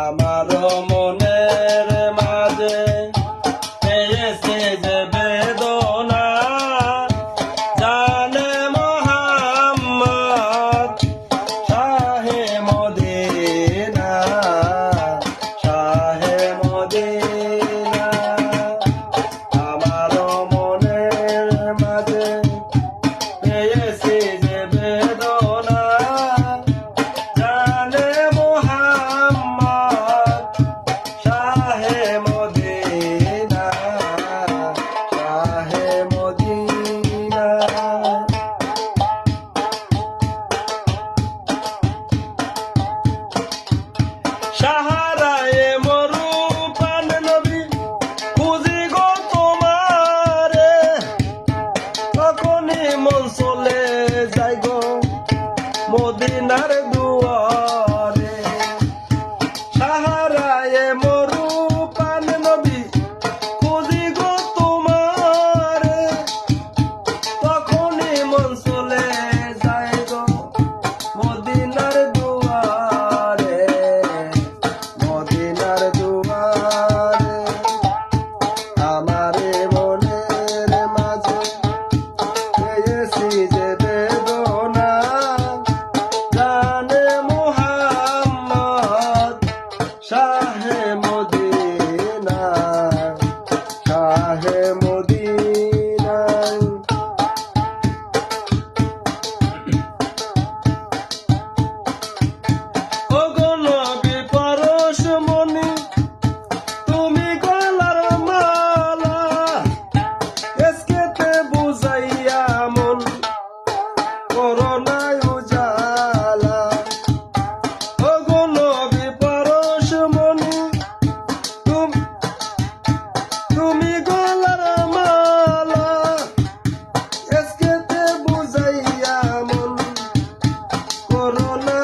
আমার মনের মাঝে পেয়েছে যে বেদনা, জানে মোহাম্মদ শাহে মদিনা, শাহে মদিনা। আমার মনের মাঝে পেয়েছে যে বেদনা, জানে মোহাম্মদ শাহে মদিনা, শাহে মদিনা। সাহারায়ে মরুপান নবী খুঁজি গো তোমারে, তখনই মন চলে যাই গো মদিনার দুয়ারে। সাহারায়ে মরুপান নবী খুঁজি গো তোমারে, তখনই মন চলে যাই গো মদিনার দুয়ারে, মদিনার দুয়ারে। আমারে মনের মাঝে পেয়েছি যে বেদনা, জানে মোহাম্মদ শাহে মদিনা, শাহে মদিনা। ওগো নবী পরশমণি, তুমি গলার মালা, এসকেতে বুঝাইয়া মন করোনায় উজালা। ওগো নবী পরশমণি, তুমি গলার মালা, এসকেতে বুঝাইয়া মন করোনা